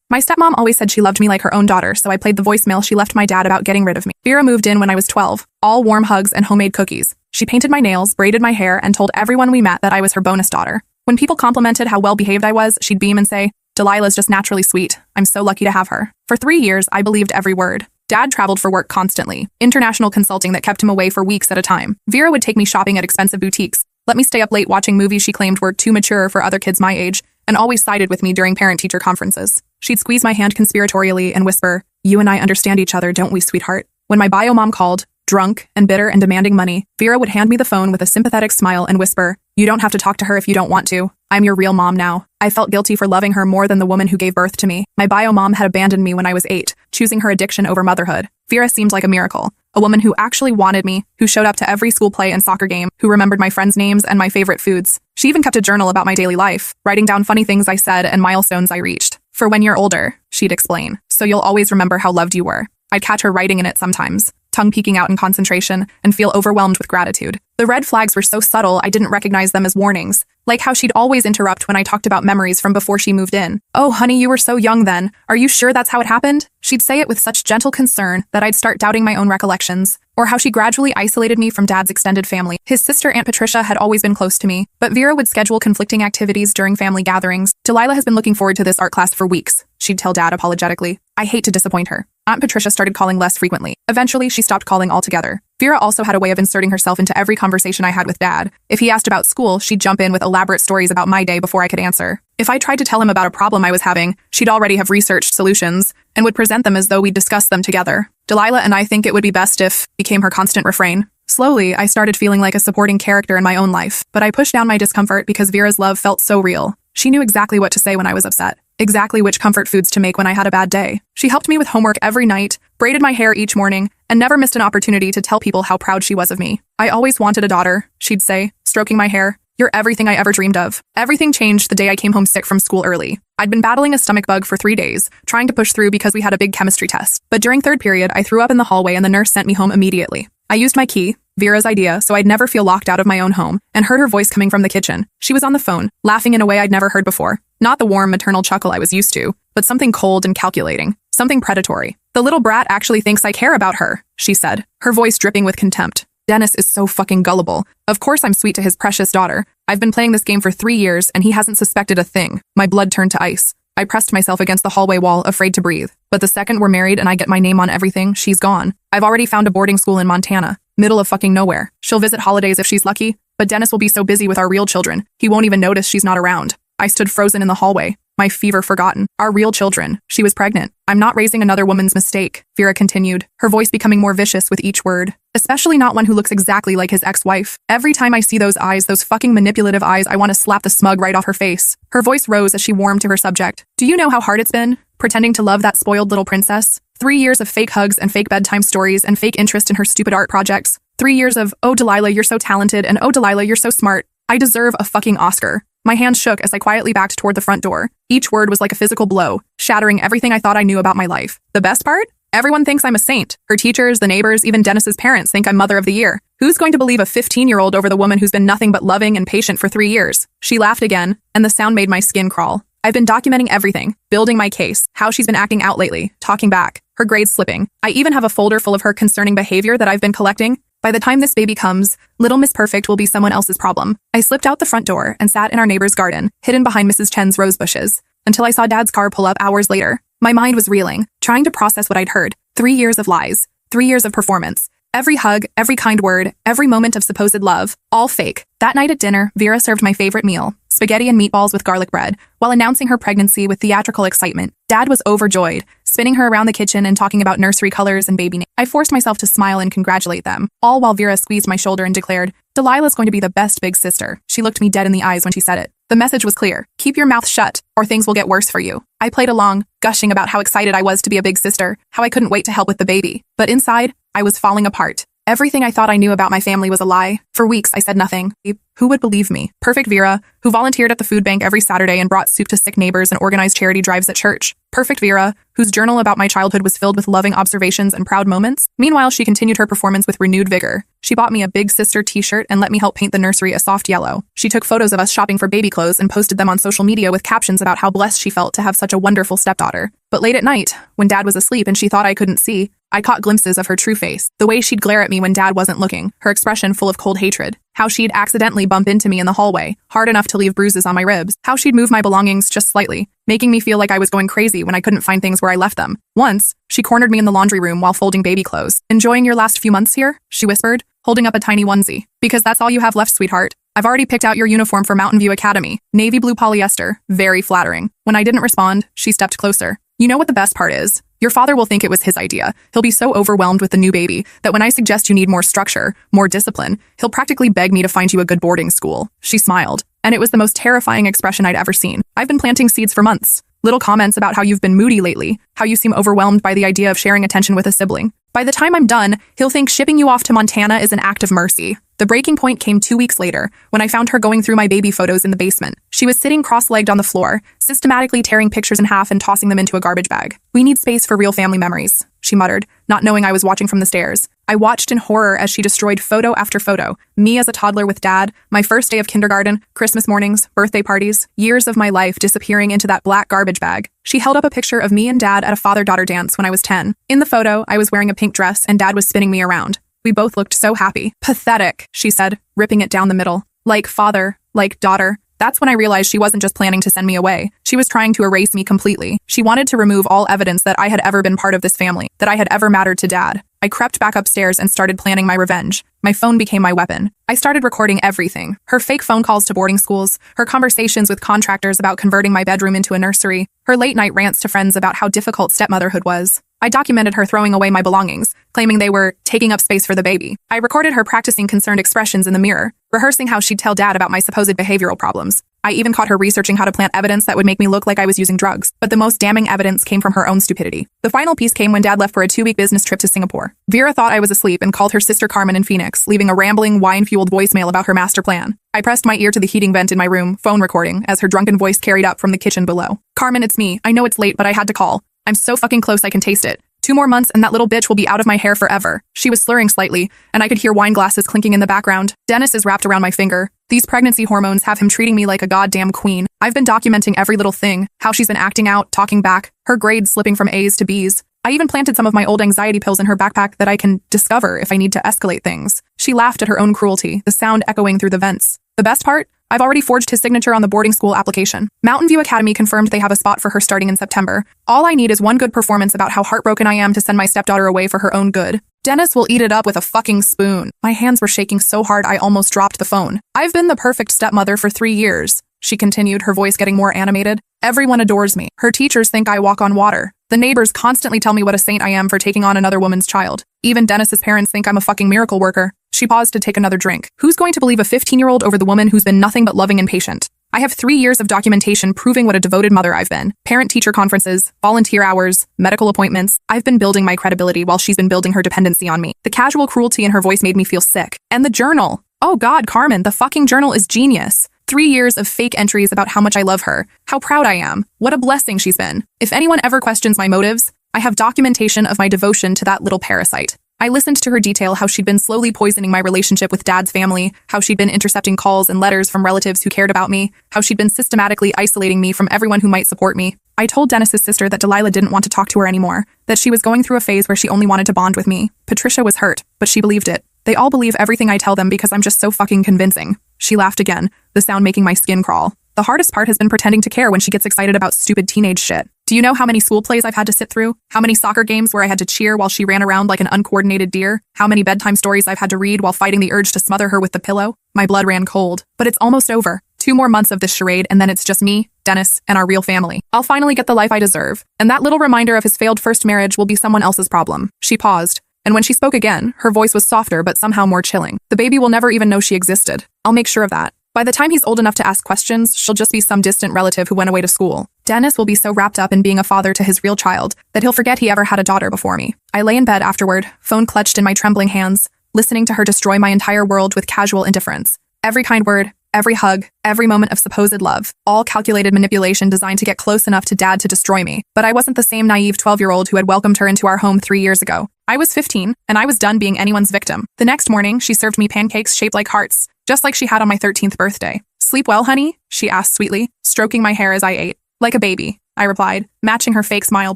My stepmom always said she loved me like her own daughter, so I played the voicemail she left my dad about getting rid of me. Vera moved in when I was 12, all warm hugs and homemade cookies. She painted my nails, braided my hair, and told everyone we met that I was her bonus daughter. When people complimented how well-behaved I was, she'd beam and say, "Delilah's just naturally sweet. I'm so lucky to have her." For 3 years, I believed every word. Dad traveled for work constantly, international consulting that kept him away for weeks at a time. Vera would take me shopping at expensive boutiques, let me stay up late watching movies she claimed were too mature for other kids my age, and always sided with me during parent-teacher conferences. She'd squeeze my hand conspiratorially and whisper, "You and I understand each other, don't we, sweetheart?" When my bio mom called, drunk and bitter and demanding money, Vera would hand me the phone with a sympathetic smile and whisper, "You don't have to talk to her if you don't want to. I'm your real mom now." I felt guilty for loving her more than the woman who gave birth to me. My bio mom had abandoned me when I was 8, choosing her addiction over motherhood. Vera seemed like a miracle. A woman who actually wanted me, who showed up to every school play and soccer game, who remembered my friends' names and my favorite foods. She even kept a journal about my daily life, writing down funny things I said and milestones I reached. "For when you're older," she'd explain, "so you'll always remember how loved you were." I'd catch her writing in it sometimes, tongue peeking out in concentration, and feel overwhelmed with gratitude. The red flags were so subtle I didn't recognize them as warnings, like how she'd always interrupt when I talked about memories from before she moved in. "Oh, honey, you were so young then. Are you sure that's how it happened?" She'd say it with such gentle concern that I'd start doubting my own recollections. Or how she gradually isolated me from Dad's extended family. His sister, Aunt Patricia, had always been close to me, but Vera would schedule conflicting activities during family gatherings. "Delilah has been looking forward to this art class for weeks," she'd tell Dad apologetically. I hate to disappoint her. Aunt Patricia started calling less frequently. Eventually, she stopped calling altogether. Vera also had a way of inserting herself into every conversation I had with Dad. If he asked about school, she'd jump in with elaborate stories about my day before I could answer. If I tried to tell him about a problem I was having, she'd already have researched solutions and would present them as though we'd discussed them together. "Delilah and I think it would be best if," became her constant refrain. Slowly, I started feeling like a supporting character in my own life, but I pushed down my discomfort because Vera's love felt so real. She knew exactly what to say when I was upset, exactly which comfort foods to make when I had a bad day. She helped me with homework every night, braided my hair each morning, and never missed an opportunity to tell people how proud she was of me. "I always wanted a daughter," she'd say, stroking my hair. "You're everything I ever dreamed of." Everything changed the day I came home sick from school early. I'd been battling a stomach bug for 3 days, trying to push through because we had a big chemistry test. But during third period, I threw up in the hallway and the nurse sent me home immediately. I used my key, Vera's idea, so I'd never feel locked out of my own home, and heard her voice coming from the kitchen. She was on the phone, laughing in a way I'd never heard before. Not the warm maternal chuckle I was used to, but something cold and calculating, something predatory. "The little brat actually thinks I care about her," she said, her voice dripping with contempt. "Dennis is so fucking gullible. Of course I'm sweet to his precious daughter. I've been playing this game for 3 years, and he hasn't suspected a thing." My blood turned to ice. I pressed myself against the hallway wall, afraid to breathe. But the second we're married and I get my name on everything, she's gone. I've already found a boarding school in Montana, middle of fucking nowhere. She'll visit holidays if she's lucky, but Dennis will be so busy with our real children, he won't even notice she's not around. I stood frozen in the hallway, my fever forgotten. Our real children. She was pregnant. "I'm not raising another woman's mistake," Vera continued, her voice becoming more vicious with each word. "Especially not one who looks exactly like his ex-wife. Every time I see those eyes, those fucking manipulative eyes, I want to slap the smug right off her face." Her voice rose as she warmed to her subject. "Do you know how hard it's been, pretending to love that spoiled little princess? 3 years of fake hugs and fake bedtime stories and fake interest in her stupid art projects. 3 years of, 'Oh, Delilah, you're so talented,' and 'Oh, Delilah, you're so smart.' I deserve a fucking Oscar." My hand shook as I quietly backed toward the front door. Each word was like a physical blow, shattering everything I thought I knew about my life. The best part? Everyone thinks I'm a saint. Her teachers, the neighbors, even Dennis's parents think I'm Mother of the Year. Who's going to believe a 15-year-old over the woman who's been nothing but loving and patient for 3 years? She laughed again, and the sound made my skin crawl. "I've been documenting everything, building my case, how she's been acting out lately, talking back, her grades slipping. I even have a folder full of her concerning behavior that I've been collecting. By the time this baby comes, little Miss Perfect will be someone else's problem." I slipped out the front door and sat in our neighbor's garden, hidden behind Mrs. Chen's rose bushes, until I saw Dad's car pull up hours later. My mind was reeling, trying to process what I'd heard. 3 years of lies, 3 years of performance. Every hug, every kind word, every moment of supposed love, all fake. That night at dinner, Vera served my favorite meal, spaghetti and meatballs with garlic bread, while announcing her pregnancy with theatrical excitement. Dad was overjoyed, spinning her around the kitchen and talking about nursery colors and baby names. I forced myself to smile and congratulate them, all while Vera squeezed my shoulder and declared, "Delilah's going to be the best big sister." She looked me dead in the eyes when she said it. The message was clear. Keep your mouth shut, or things will get worse for you. I played along, gushing about how excited I was to be a big sister, how I couldn't wait to help with the baby. But inside, I was falling apart. Everything I thought I knew about my family was a lie. For weeks, I said nothing. Who would believe me? Perfect Vera, who volunteered at the food bank every Saturday and brought soup to sick neighbors and organized charity drives at church. Perfect Vera, whose journal about my childhood was filled with loving observations and proud moments. Meanwhile, she continued her performance with renewed vigor. She bought me a Big Sister t-shirt and let me help paint the nursery a soft yellow. She took photos of us shopping for baby clothes and posted them on social media with captions about how blessed she felt to have such a wonderful stepdaughter. But late at night, when Dad was asleep and she thought I couldn't see, I caught glimpses of her true face. The way she'd glare at me when Dad wasn't looking, her expression full of cold hatred. How she'd accidentally bump into me in the hallway, hard enough to leave bruises on my ribs. How she'd move my belongings just slightly, making me feel like I was going crazy when I couldn't find things where I left them. Once, she cornered me in the laundry room while folding baby clothes. "Enjoying your last few months here?" she whispered, holding up a tiny onesie. "Because that's all you have left, sweetheart. I've already picked out your uniform for Mountain View Academy. Navy blue polyester. Very flattering." When I didn't respond, she stepped closer. "You know what the best part is? Your father will think it was his idea. He'll be so overwhelmed with the new baby that when I suggest you need more structure, more discipline, he'll practically beg me to find you a good boarding school." She smiled, and it was the most terrifying expression I'd ever seen. "I've been planting seeds for months. Little comments about how you've been moody lately, how you seem overwhelmed by the idea of sharing attention with a sibling. By the time I'm done, he'll think shipping you off to Montana is an act of mercy." The breaking point came 2 weeks later, when I found her going through my baby photos in the basement. She was sitting cross-legged on the floor, systematically tearing pictures in half and tossing them into a garbage bag. "We need space for real family memories," she muttered, not knowing I was watching from the stairs. I watched in horror as she destroyed photo after photo. Me as a toddler with Dad, my first day of kindergarten, Christmas mornings, birthday parties, years of my life disappearing into that black garbage bag. She held up a picture of me and Dad at a father-daughter dance when I was 10. In the photo, I was wearing a pink dress and Dad was spinning me around. We both looked so happy. "Pathetic," she said, ripping it down the middle. "Like father, like daughter." That's when I realized she wasn't just planning to send me away. She was trying to erase me completely. She wanted to remove all evidence that I had ever been part of this family, that I had ever mattered to Dad. I crept back upstairs and started planning my revenge. My phone became my weapon. I started recording everything. Her fake phone calls to boarding schools, her conversations with contractors about converting my bedroom into a nursery, her late-night rants to friends about how difficult stepmotherhood was. I documented her throwing away my belongings, claiming they were taking up space for the baby. I recorded her practicing concerned expressions in the mirror, rehearsing how she'd tell Dad about my supposed behavioral problems. I even caught her researching how to plant evidence that would make me look like I was using drugs. But the most damning evidence came from her own stupidity. The final piece came when Dad left for a 2-week business trip to Singapore. Vera thought I was asleep and called her sister Carmen in Phoenix, leaving a rambling, wine-fueled voicemail about her master plan. I pressed my ear to the heating vent in my room, phone recording, as her drunken voice carried up from the kitchen below. "Carmen, it's me. I know it's late, but I had to call. I'm so fucking close I can taste it. 2 more months and that little bitch will be out of my hair forever." She was slurring slightly, and I could hear wine glasses clinking in the background. "Dennis is wrapped around my finger. These pregnancy hormones have him treating me like a goddamn queen. I've been documenting every little thing, how she's been acting out, talking back, her grades slipping from A's to B's. I even planted some of my old anxiety pills in her backpack that I can discover if I need to escalate things." She laughed at her own cruelty, the sound echoing through the vents. "The best part? I've already forged his signature on the boarding school application. Mountain View Academy confirmed they have a spot for her starting in September. All I need is one good performance about how heartbroken I am to send my stepdaughter away for her own good. Dennis will eat it up with a fucking spoon." My hands were shaking so hard I almost dropped the phone. "I've been the perfect stepmother for 3 years," she continued, her voice getting more animated. "Everyone adores me. Her teachers think I walk on water. The neighbors constantly tell me what a saint I am for taking on another woman's child. Even Dennis's parents think I'm a fucking miracle worker." She paused to take another drink. "Who's going to believe a 15-year-old over the woman who's been nothing but loving and patient? I have 3 years of documentation proving what a devoted mother I've been. Parent-teacher conferences, volunteer hours, medical appointments. I've been building my credibility while she's been building her dependency on me." The casual cruelty in her voice made me feel sick. "And the journal. Oh God, Carmen, the fucking journal is genius. 3 years of fake entries about how much I love her, how proud I am, what a blessing she's been. If anyone ever questions my motives, I have documentation of my devotion to that little parasite." I listened to her detail how she'd been slowly poisoning my relationship with Dad's family, how she'd been intercepting calls and letters from relatives who cared about me, how she'd been systematically isolating me from everyone who might support me. I told Dennis's sister that Delilah didn't want to talk to her anymore, that she was going through a phase where she only wanted to bond with me. Patricia was hurt, but she believed it. They all believe everything I tell them because I'm just so fucking convincing. She laughed again, the sound making my skin crawl. "The hardest part has been pretending to care when she gets excited about stupid teenage shit. Do you know how many school plays I've had to sit through? How many soccer games where I had to cheer while she ran around like an uncoordinated deer? How many bedtime stories I've had to read while fighting the urge to smother her with the pillow? My blood ran cold. But it's almost over. 2 more months of this charade and then it's just me, Dennis, and our real family. I'll finally get the life I deserve. And that little reminder of his failed first marriage will be someone else's problem." She paused, and when she spoke again, her voice was softer but somehow more chilling. "The baby will never even know she existed. I'll make sure of that. By the time he's old enough to ask questions, she'll just be some distant relative who went away to school. Dennis will be so wrapped up in being a father to his real child that he'll forget he ever had a daughter before me." I lay in bed afterward, phone clutched in my trembling hands, listening to her destroy my entire world with casual indifference. Every kind word, every hug, every moment of supposed love, all calculated manipulation designed to get close enough to Dad to destroy me. But I wasn't the same naive 12-year-old who had welcomed her into our home 3 years ago. I was 15, and I was done being anyone's victim. The next morning, she served me pancakes shaped like hearts, just like she had on my 13th birthday. "Sleep well, honey?" she asked sweetly, stroking my hair as I ate. "Like a baby," I replied, matching her fake smile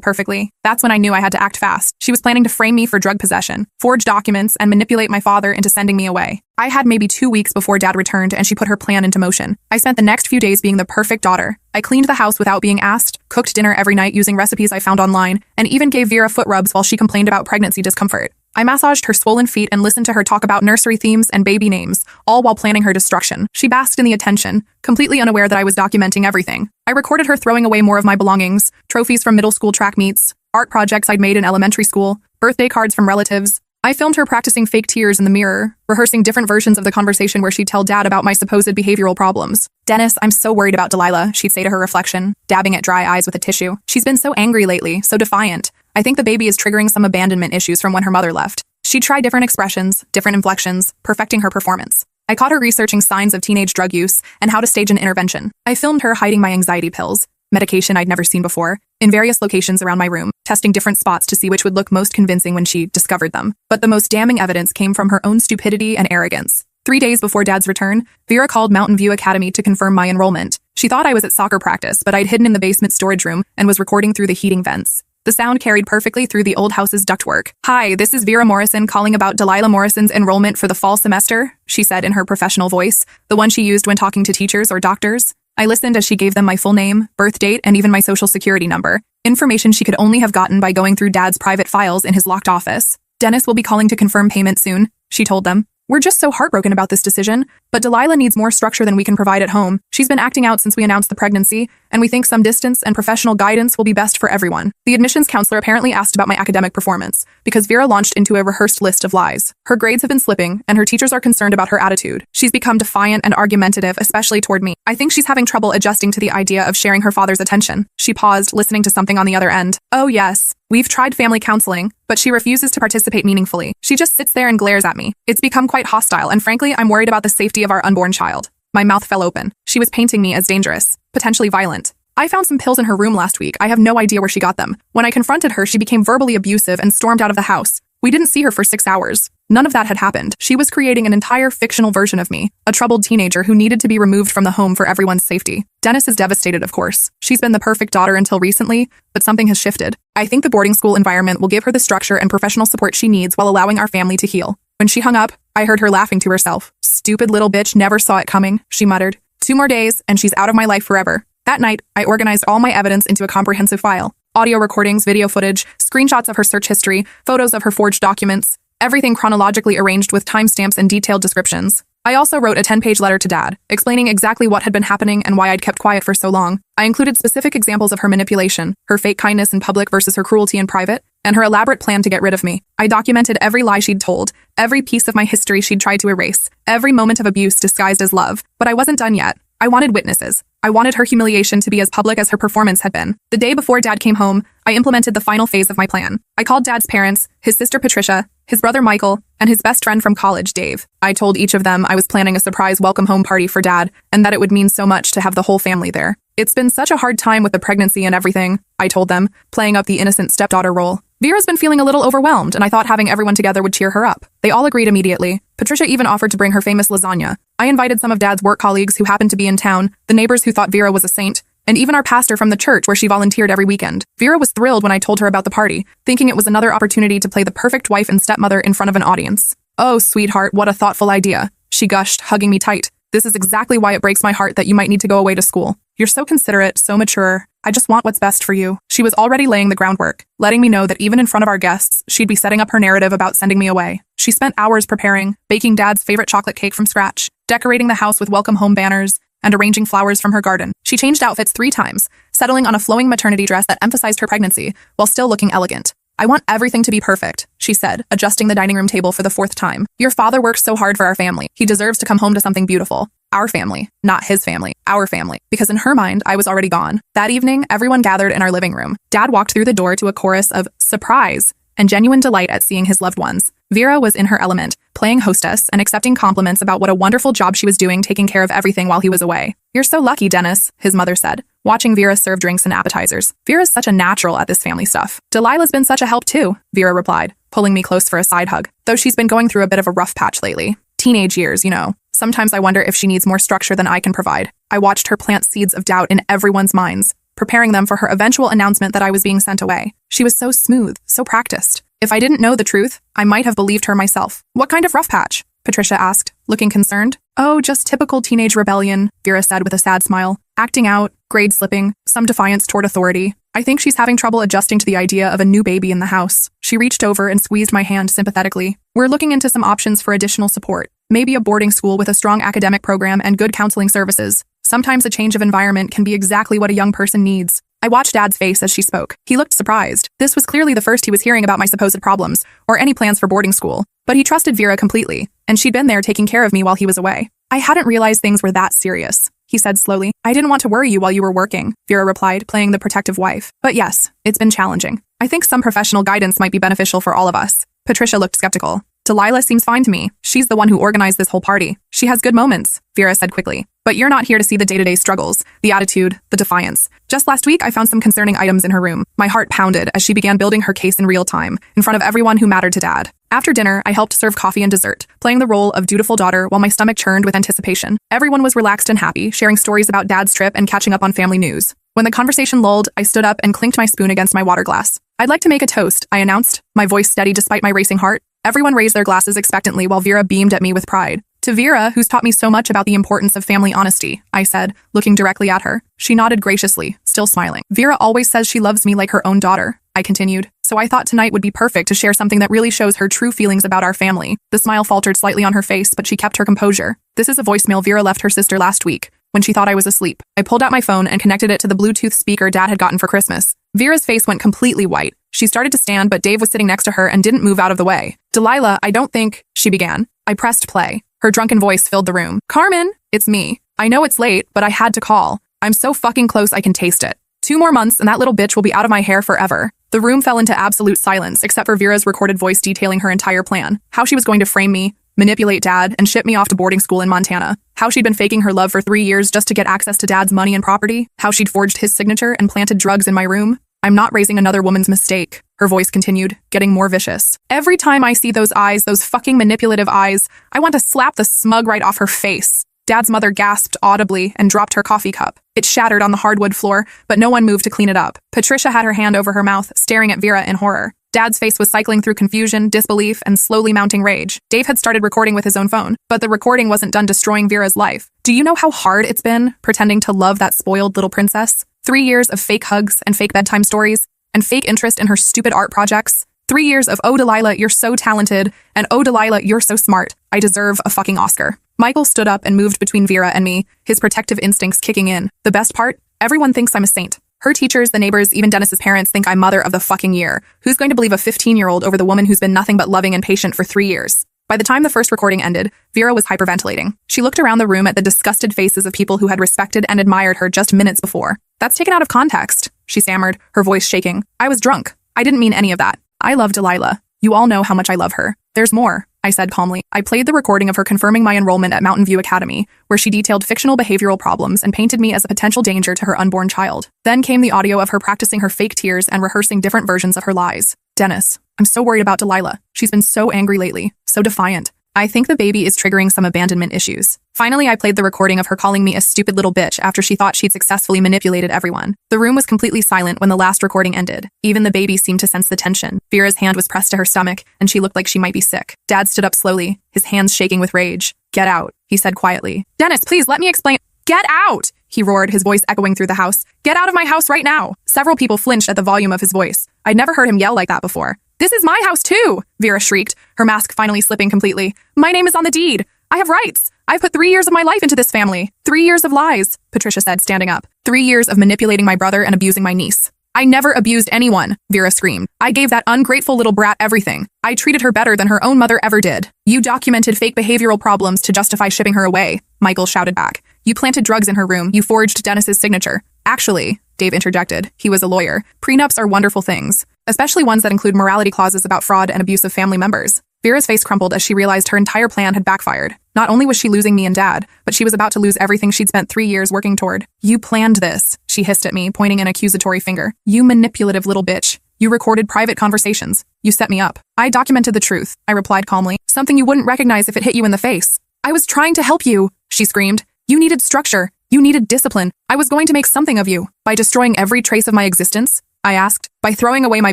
perfectly. That's when I knew I had to act fast. She was planning to frame me for drug possession, forge documents, and manipulate my father into sending me away. I had maybe 2 weeks before Dad returned, and she put her plan into motion. I spent the next few days being the perfect daughter. I cleaned the house without being asked, cooked dinner every night using recipes I found online, and even gave Vera foot rubs while she complained about pregnancy discomfort. I massaged her swollen feet and listened to her talk about nursery themes and baby names, all while planning her destruction. She basked in the attention, completely unaware that I was documenting everything. I recorded her throwing away more of my belongings, trophies from middle school track meets, art projects I'd made in elementary school, birthday cards from relatives. I filmed her practicing fake tears in the mirror, rehearsing different versions of the conversation where she'd tell Dad about my supposed behavioral problems. "Dennis, I'm so worried about Delilah," she'd say to her reflection, dabbing at dry eyes with a tissue. "She's been so angry lately, so defiant. I think the baby is triggering some abandonment issues from when her mother left." She'd try different expressions, different inflections, perfecting her performance. I caught her researching signs of teenage drug use and how to stage an intervention. I filmed her hiding my anxiety pills, medication I'd never seen before, in various locations around my room, testing different spots to see which would look most convincing when she discovered them. But the most damning evidence came from her own stupidity and arrogance. 3 days before Dad's return, Vera called Mountain View Academy to confirm my enrollment. She thought I was at soccer practice, but I'd hidden in the basement storage room and was recording through the heating vents. The sound carried perfectly through the old house's ductwork. "Hi, this is Vera Morrison calling about Delilah Morrison's enrollment for the fall semester," she said in her professional voice, the one she used when talking to teachers or doctors. I listened as she gave them my full name, birth date, and even my social security number, information she could only have gotten by going through Dad's private files in his locked office. "Dennis will be calling to confirm payment soon," she told them. "We're just so heartbroken about this decision, but Delilah needs more structure than we can provide at home. She's been acting out since we announced the pregnancy, and we think some distance and professional guidance will be best for everyone." The admissions counselor apparently asked about my academic performance, because Vera launched into a rehearsed list of lies. Her grades have been slipping, and her teachers are concerned about her attitude. She's become defiant and argumentative, especially toward me. I think she's having trouble adjusting to the idea of sharing her father's attention. She paused, listening to something on the other end. "Oh yes. We've tried family counseling, but she refuses to participate meaningfully. She just sits there and glares at me. It's become quite hostile, and frankly, I'm worried about the safety of our unborn child." My mouth fell open. She was painting me as dangerous, potentially violent. "I found some pills in her room last week. I have no idea where she got them." When I confronted her, she became verbally abusive and stormed out of the house. We didn't see her for 6 hours. None of that had happened. She was creating an entire fictional version of me, a troubled teenager who needed to be removed from the home for everyone's safety. Dennis is devastated, of course. She's been the perfect daughter until recently, but something has shifted. I think the boarding school environment will give her the structure and professional support she needs while allowing our family to heal. When she hung up, I heard her laughing to herself. "Stupid little bitch never saw it coming," she muttered. 2 more days, and she's out of my life forever. That night, I organized all my evidence into a comprehensive file. Audio recordings, video footage, screenshots of her search history, photos of her forged documents, everything chronologically arranged with timestamps and detailed descriptions. I also wrote a 10-page letter to Dad, explaining exactly what had been happening and why I'd kept quiet for so long. I included specific examples of her manipulation, her fake kindness in public versus her cruelty in private, and her elaborate plan to get rid of me. I documented every lie she'd told, every piece of my history she'd tried to erase, every moment of abuse disguised as love. But I wasn't done yet. I wanted witnesses. I wanted her humiliation to be as public as her performance had been. The day before Dad came home, I implemented the final phase of my plan. I called Dad's parents, his sister Patricia, his brother Michael, and his best friend from college, Dave. I told each of them I was planning a surprise welcome home party for Dad, and that it would mean so much to have the whole family there. "It's been such a hard time with the pregnancy and everything," I told them, playing up the innocent stepdaughter role. Vera's been feeling a little overwhelmed, and I thought having everyone together would cheer her up. They all agreed immediately. Patricia even offered to bring her famous lasagna. I invited some of Dad's work colleagues who happened to be in town, the neighbors who thought Vera was a saint, and even our pastor from the church where she volunteered every weekend. Vera was thrilled when I told her about the party, thinking it was another opportunity to play the perfect wife and stepmother in front of an audience. "Oh, sweetheart, what a thoughtful idea," she gushed, hugging me tight. "This is exactly why it breaks my heart that you might need to go away to school. You're so considerate, so mature. I just want what's best for you." She was already laying the groundwork, letting me know that even in front of our guests, she'd be setting up her narrative about sending me away. She spent hours preparing, baking Dad's favorite chocolate cake from scratch, decorating the house with welcome home banners, and arranging flowers from her garden. She changed outfits 3 times, settling on a flowing maternity dress that emphasized her pregnancy, while still looking elegant. "I want everything to be perfect," she said, adjusting the dining room table for the 4th time. "Your father works so hard for our family. He deserves to come home to something beautiful. Our family, not his family, our family." Because in her mind, I was already gone. That evening, everyone gathered in our living room. Dad walked through the door to a chorus of surprise and genuine delight at seeing his loved ones. Vera was in her element, playing hostess and accepting compliments about what a wonderful job she was doing taking care of everything while he was away. "You're so lucky, Dennis," his mother said, watching Vera serve drinks and appetizers. "Vera's such a natural at this family stuff." "Delilah's been such a help too," Vera replied, pulling me close for a side hug, though she's been going through a bit of a rough patch lately. Teenage years, you know. Sometimes I wonder if she needs more structure than I can provide. I watched her plant seeds of doubt in everyone's minds, preparing them for her eventual announcement that I was being sent away. She was so smooth, so practiced. If I didn't know the truth, I might have believed her myself. "What kind of rough patch?" Patricia asked, looking concerned. "Oh, just typical teenage rebellion," Vera said with a sad smile. "Acting out, grade slipping, some defiance toward authority. I think she's having trouble adjusting to the idea of a new baby in the house." She reached over and squeezed my hand sympathetically. "We're looking into some options for additional support. Maybe a boarding school with a strong academic program and good counseling services. Sometimes a change of environment can be exactly what a young person needs." I watched Dad's face as she spoke. He looked surprised. This was clearly the first he was hearing about my supposed problems, or any plans for boarding school. But he trusted Vera completely, and she'd been there taking care of me while he was away. "I hadn't realized things were that serious," he said slowly. "I didn't want to worry you while you were working," Vera replied, playing the protective wife. "But yes, it's been challenging. I think some professional guidance might be beneficial for all of us." Patricia looked skeptical. "Delilah seems fine to me. She's the one who organized this whole party. She has good moments," Vera said quickly. "But you're not here to see the day-to-day struggles, the attitude, the defiance. Just last week, I found some concerning items in her room." My heart pounded as she began building her case in real time, in front of everyone who mattered to Dad. After dinner, I helped serve coffee and dessert, playing the role of dutiful daughter while my stomach churned with anticipation. Everyone was relaxed and happy, sharing stories about Dad's trip and catching up on family news. When the conversation lulled, I stood up and clinked my spoon against my water glass. "I'd like to make a toast," I announced, my voice steady despite my racing heart. Everyone raised their glasses expectantly while Vera beamed at me with pride. "To Vera, who's taught me so much about the importance of family honesty," I said, looking directly at her. She nodded graciously, still smiling. "Vera always says she loves me like her own daughter," I continued. "So I thought tonight would be perfect to share something that really shows her true feelings about our family." The smile faltered slightly on her face, but she kept her composure. "This is a voicemail Vera left her sister last week, when she thought I was asleep." I pulled out my phone and connected it to the Bluetooth speaker Dad had gotten for Christmas. Vera's face went completely white. She started to stand, but Dave was sitting next to her and didn't move out of the way. "Delilah, I don't think," she began. I pressed play. Her drunken voice filled the room. "Carmen, it's me. I know it's late, but I had to call. I'm so fucking close I can taste it. 2 more months and that little bitch will be out of my hair forever." The room fell into absolute silence, except for Vera's recorded voice detailing her entire plan. How she was going to frame me, manipulate Dad, and ship me off to boarding school in Montana. How she'd been faking her love for 3 years just to get access to Dad's money and property. How she'd forged his signature and planted drugs in my room. "I'm not raising another woman's mistake," her voice continued, getting more vicious. "Every time I see those eyes, those fucking manipulative eyes, I want to slap the smug right off her face." Dad's mother gasped audibly and dropped her coffee cup. It shattered on the hardwood floor, but no one moved to clean it up. Patricia had her hand over her mouth, staring at Vera in horror. Dad's face was cycling through confusion, disbelief, and slowly mounting rage. Dave had started recording with his own phone, but the recording wasn't done destroying Vera's life. "Do you know how hard it's been, pretending to love that spoiled little princess? 3 years of fake hugs and fake bedtime stories, and fake interest in her stupid art projects. 3 years of, 'Oh, Delilah, you're so talented,' and 'Oh, Delilah, you're so smart. I deserve a fucking Oscar.'" Michael stood up and moved between Vera and me, his protective instincts kicking in. "The best part? Everyone thinks I'm a saint. Her teachers, the neighbors, even Dennis's parents think I'm mother of the fucking year. Who's going to believe a 15-year-old over the woman who's been nothing but loving and patient for 3 years?" By the time the first recording ended, Vera was hyperventilating. She looked around the room at the disgusted faces of people who had respected and admired her just minutes before. "That's taken out of context," she stammered, her voice shaking. "I was drunk. I didn't mean any of that. I love Delilah. You all know how much I love her. There's more," I said calmly. I played the recording of her confirming my enrollment at Mountain View Academy, where she detailed fictional behavioral problems and painted me as a potential danger to her unborn child. Then came the audio of her practicing her fake tears and rehearsing different versions of her lies. "Dennis, I'm so worried about Delilah. She's been so angry lately, so defiant. I think the baby is triggering some abandonment issues." Finally, I played the recording of her calling me a stupid little bitch after she thought she'd successfully manipulated everyone. The room was completely silent when the last recording ended. Even the baby seemed to sense the tension. Vera's hand was pressed to her stomach, and she looked like she might be sick. Dad stood up slowly, his hands shaking with rage. "Get out," he said quietly. "Dennis, please let me explain." "Get out!" he roared, his voice echoing through the house. "Get out of my house right now!" Several people flinched at the volume of his voice. I'd never heard him yell like that before. "This is my house too!" Vera shrieked, her mask finally slipping completely. "My name is on the deed. I have rights. I've put 3 years of my life into this family. 3 years of lies," Patricia said, standing up. 3 years of manipulating my brother and abusing my niece. "I never abused anyone," Vera screamed. "I gave that ungrateful little brat everything. I treated her better than her own mother ever did. You documented fake behavioral problems to justify shipping her away," Michael shouted back. "You planted drugs in her room. You forged Dennis's signature." "Actually," Dave interjected. He was a lawyer. "Prenups are wonderful things, especially ones that include morality clauses about fraud and abuse of family members. Vera's face crumpled as she realized her entire plan had backfired. Not only was she losing me and Dad, but she was about to lose everything she'd spent 3 years working toward. "You planned this," she hissed at me, pointing an accusatory finger. "You manipulative little bitch. You recorded private conversations. You set me up." "I documented the truth," I replied calmly. "Something you wouldn't recognize if it hit you in the face." "I was trying to help you," she screamed. "You needed structure. You needed discipline. I was going to make something of you." "By destroying every trace of my existence?" I asked. "By throwing away my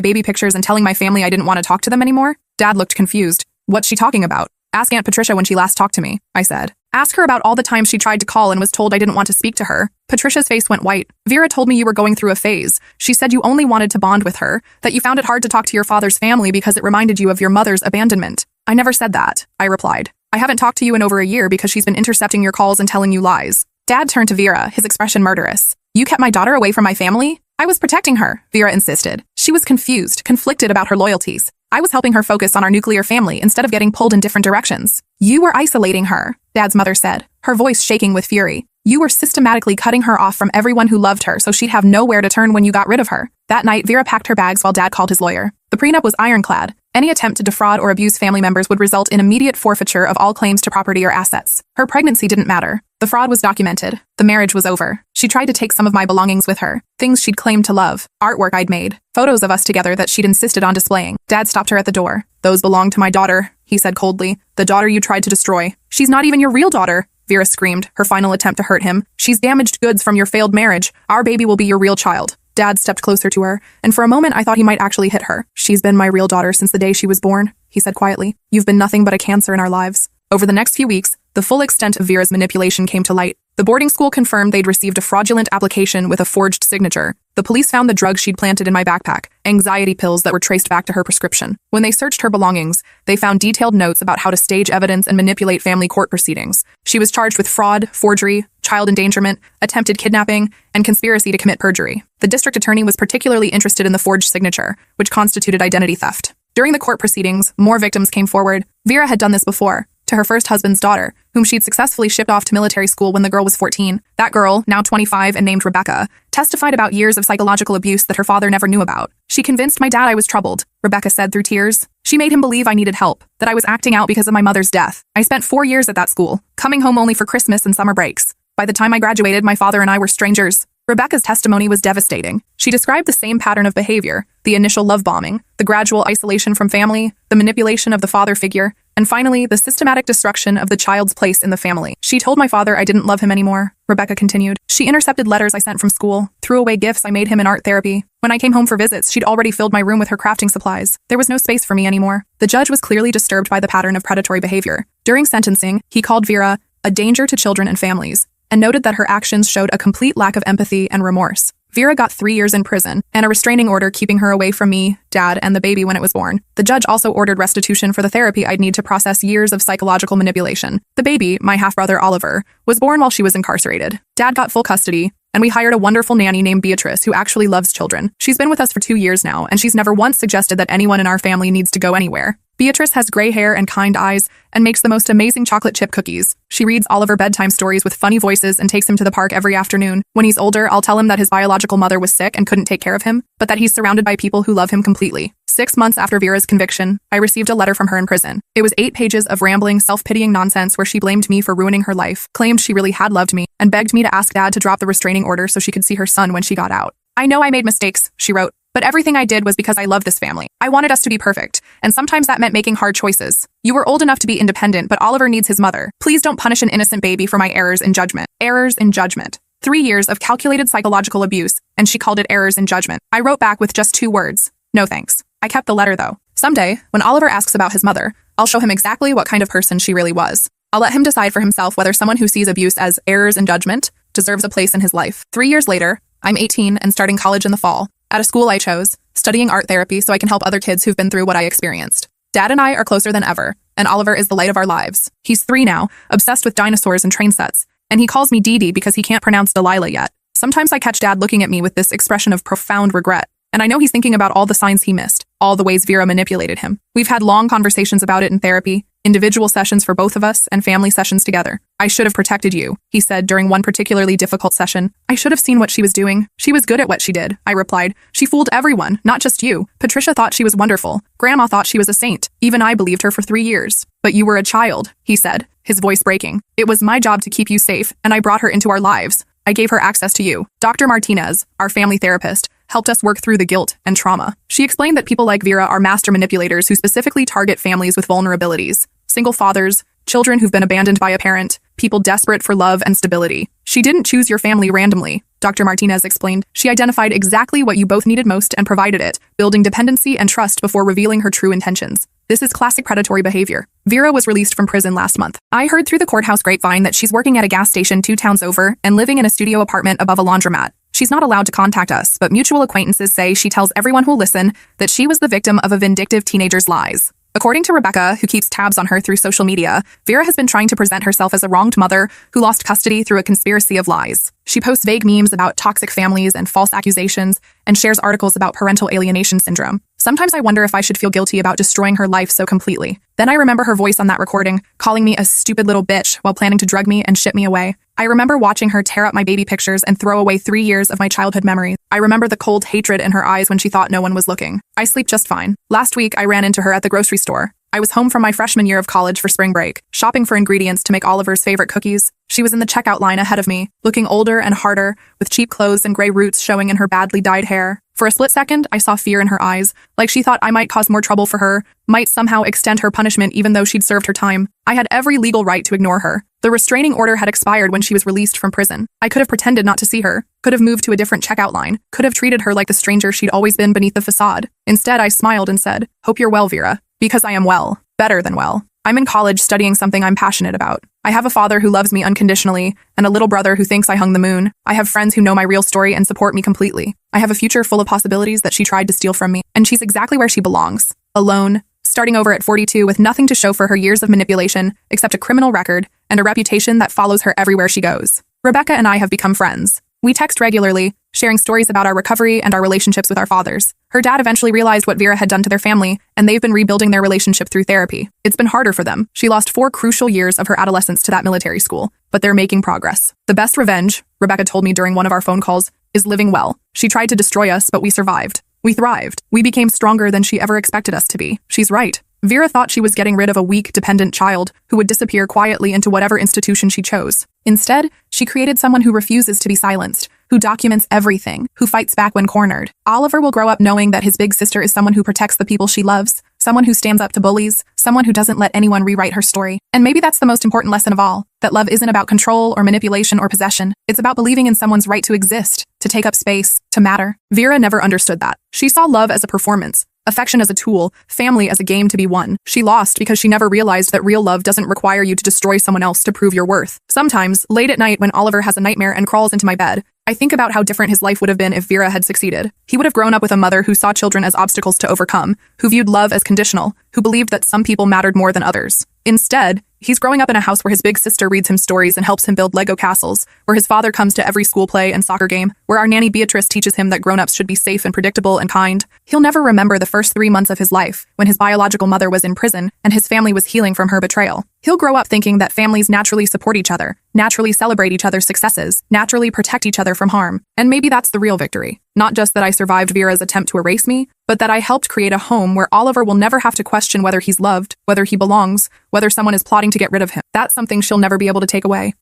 baby pictures and telling my family I didn't want to talk to them anymore?" Dad looked confused. "What's she talking about?" "Ask Aunt Patricia when she last talked to me," I said. "Ask her about all the times she tried to call and was told I didn't want to speak to her." Patricia's face went white. "Vera told me you were going through a phase. She said you only wanted to bond with her, that you found it hard to talk to your father's family because it reminded you of your mother's abandonment." "I never said that," I replied. "I haven't talked to you in over a year because she's been intercepting your calls and telling you lies." Dad turned to Vera, his expression murderous. "You kept my daughter away from my family?" "I was protecting her," Vera insisted. She was confused, conflicted about her loyalties. "I was helping her focus on our nuclear family instead of getting pulled in different directions." "You were isolating her," Dad's mother said, her voice shaking with fury. "You were systematically cutting her off from everyone who loved her so she'd have nowhere to turn when you got rid of her." That night, Vera packed her bags while Dad called his lawyer. The prenup was ironclad. Any attempt to defraud or abuse family members would result in immediate forfeiture of all claims to property or assets. Her pregnancy didn't matter. The fraud was documented. The marriage was over. She tried to take some of my belongings with her, things she'd claimed to love, artwork I'd made, photos of us together that she'd insisted on displaying. Dad stopped her at the door. "Those belong to my daughter," he said coldly. "The daughter you tried to destroy." "She's not even your real daughter," Vera screamed, her final attempt to hurt him. "She's damaged goods from your failed marriage. Our baby will be your real child." Dad stepped closer to her, and for a moment I thought he might actually hit her. "She's been my real daughter since the day she was born," he said quietly. "You've been nothing but a cancer in our lives." Over the next few weeks, the full extent of Vera's manipulation came to light. The boarding school confirmed they'd received a fraudulent application with a forged signature. The police found the drugs she'd planted in my backpack, anxiety pills that were traced back to her prescription. When they searched her belongings, they found detailed notes about how to stage evidence and manipulate family court proceedings. She was charged with fraud, forgery, child endangerment, attempted kidnapping, and conspiracy to commit perjury. The district attorney was particularly interested in the forged signature, which constituted identity theft. During the court proceedings, more victims came forward. Vera had done this before, to her first husband's daughter, whom she'd successfully shipped off to military school when the girl was 14. That girl, now 25 and named Rebecca, testified about years of psychological abuse that her father never knew about. "She convinced my dad I was troubled," Rebecca said through tears. "She made him believe I needed help, that I was acting out because of my mother's death. I spent 4 years at that school, coming home only for Christmas and summer breaks. By the time I graduated, my father and I were strangers." Rebecca's testimony was devastating. She described the same pattern of behavior: the initial love bombing, the gradual isolation from family, the manipulation of the father figure, and finally, the systematic destruction of the child's place in the family. "She told my father I didn't love him anymore," Rebecca continued. "She intercepted letters I sent from school, threw away gifts I made him in art therapy. When I came home for visits, she'd already filled my room with her crafting supplies. There was no space for me anymore." The judge was clearly disturbed by the pattern of predatory behavior. During sentencing, he called Vera a danger to children and families, and noted that her actions showed a complete lack of empathy and remorse. Vera got 3 years in prison, and a restraining order keeping her away from me, Dad, and the baby when it was born. The judge also ordered restitution for the therapy I'd need to process years of psychological manipulation. The baby, my half-brother Oliver, was born while she was incarcerated. Dad got full custody, and we hired a wonderful nanny named Beatrice who actually loves children. She's been with us for 2 years now, and she's never once suggested that anyone in our family needs to go anywhere. Beatrice has gray hair and kind eyes and makes the most amazing chocolate chip cookies. She reads Oliver bedtime stories with funny voices and takes him to the park every afternoon. When he's older, I'll tell him that his biological mother was sick and couldn't take care of him, but that he's surrounded by people who love him completely. 6 months after Vera's conviction, I received a letter from her in prison. It was 8 pages of rambling, self-pitying nonsense where she blamed me for ruining her life, claimed she really had loved me, and begged me to ask Dad to drop the restraining order so she could see her son when she got out. "I know I made mistakes," she wrote, "but everything I did was because I love this family. I wanted us to be perfect, and sometimes that meant making hard choices. You were old enough to be independent, but Oliver needs his mother. Please don't punish an innocent baby for my errors in judgment." Errors in judgment. 3 years of calculated psychological abuse, and she called it errors in judgment. I wrote back with just 2 words: "No thanks." I kept the letter, though. Someday, when Oliver asks about his mother, I'll show him exactly what kind of person she really was. I'll let him decide for himself whether someone who sees abuse as errors in judgment deserves a place in his life. 3 years later, I'm 18 and starting college in the fall, at a school I chose, studying art therapy so I can help other kids who've been through what I experienced. Dad and I are closer than ever, and Oliver is the light of our lives. He's 3 now, obsessed with dinosaurs and train sets, and he calls me Dee Dee because he can't pronounce Delilah yet. Sometimes I catch Dad looking at me with this expression of profound regret, and I know he's thinking about all the signs he missed, all the ways Vera manipulated him. We've had long conversations about it in therapy. Individual sessions for both of us and family sessions together. I should have protected you, he said during one particularly difficult session. I should have seen what she was doing. She was good at what she did, I replied. She fooled everyone, not just you. Patricia thought she was wonderful. Grandma thought she was a saint. Even I believed her for 3 years. But you were a child, he said, his voice breaking. It was my job to keep you safe, and I brought her into our lives. I gave her access to you. Dr. Martinez, our family therapist, helped us work through the guilt and trauma. She explained that people like Vera are master manipulators who specifically target families with vulnerabilities. Single fathers, children who've been abandoned by a parent, people desperate for love and stability. She didn't choose your family randomly, Dr. Martinez explained. She identified exactly what you both needed most and provided it, building dependency and trust before revealing her true intentions. This is classic predatory behavior. Vera was released from prison last month. I heard through the courthouse grapevine that she's working at a gas station 2 towns over and living in a studio apartment above a laundromat. She's not allowed to contact us, but mutual acquaintances say she tells everyone who'll listen that she was the victim of a vindictive teenager's lies. According to Rebecca, who keeps tabs on her through social media, Vera has been trying to present herself as a wronged mother who lost custody through a conspiracy of lies. She posts vague memes about toxic families and false accusations, and shares articles about parental alienation syndrome. Sometimes I wonder if I should feel guilty about destroying her life so completely. Then I remember her voice on that recording, calling me a stupid little bitch while planning to drug me and ship me away. I remember watching her tear up my baby pictures and throw away 3 years of my childhood memories. I remember the cold hatred in her eyes when she thought no one was looking. I sleep just fine. Last week, I ran into her at the grocery store. I was home from my freshman year of college for spring break, shopping for ingredients to make Oliver's favorite cookies. She was in the checkout line ahead of me, looking older and harder, with cheap clothes and gray roots showing in her badly dyed hair. For a split second, I saw fear in her eyes, like she thought I might cause more trouble for her, might somehow extend her punishment even though she'd served her time. I had every legal right to ignore her. The restraining order had expired when she was released from prison. I could have pretended not to see her, could have moved to a different checkout line, could have treated her like the stranger she'd always been beneath the facade. Instead, I smiled and said, "Hope you're well, Vera." Because I am well. Better than well. I'm in college studying something I'm passionate about. I have a father who loves me unconditionally, and a little brother who thinks I hung the moon. I have friends who know my real story and support me completely. I have a future full of possibilities that she tried to steal from me, and she's exactly where she belongs. Alone, starting over at 42 with nothing to show for her years of manipulation, except a criminal record and a reputation that follows her everywhere she goes. Rebecca and I have become friends. We text regularly, sharing stories about our recovery and our relationships with our fathers. Her dad eventually realized what Vera had done to their family, and they've been rebuilding their relationship through therapy. It's been harder for them. She lost 4 crucial years of her adolescence to that military school, but they're making progress. The best revenge, Rebecca told me during one of our phone calls, is living well. She tried to destroy us, but we survived. We thrived. We became stronger than she ever expected us to be. She's right. Vera thought she was getting rid of a weak, dependent child who would disappear quietly into whatever institution she chose. Instead, she created someone who refuses to be silenced, who documents everything, who fights back when cornered. Oliver will grow up knowing that his big sister is someone who protects the people she loves, someone who stands up to bullies, someone who doesn't let anyone rewrite her story. And maybe that's the most important lesson of all, that love isn't about control or manipulation or possession. It's about believing in someone's right to exist, to take up space, to matter. Vera never understood that. She saw love as a performance, affection as a tool, family as a game to be won. She lost because she never realized that real love doesn't require you to destroy someone else to prove your worth. Sometimes, late at night when Oliver has a nightmare and crawls into my bed, I think about how different his life would have been if Vera had succeeded. He would have grown up with a mother who saw children as obstacles to overcome, who viewed love as conditional, who believed that some people mattered more than others. Instead, he's growing up in a house where his big sister reads him stories and helps him build Lego castles, where his father comes to every school play and soccer game, where our nanny Beatrice teaches him that grown-ups should be safe and predictable and kind. He'll never remember the first 3 months of his life, when his biological mother was in prison and his family was healing from her betrayal. He'll grow up thinking that families naturally support each other, naturally celebrate each other's successes, naturally protect each other from harm. And maybe that's the real victory. Not just that I survived Vera's attempt to erase me, but that I helped create a home where Oliver will never have to question whether he's loved, whether he belongs, whether someone is plotting to get rid of him. That's something she'll never be able to take away.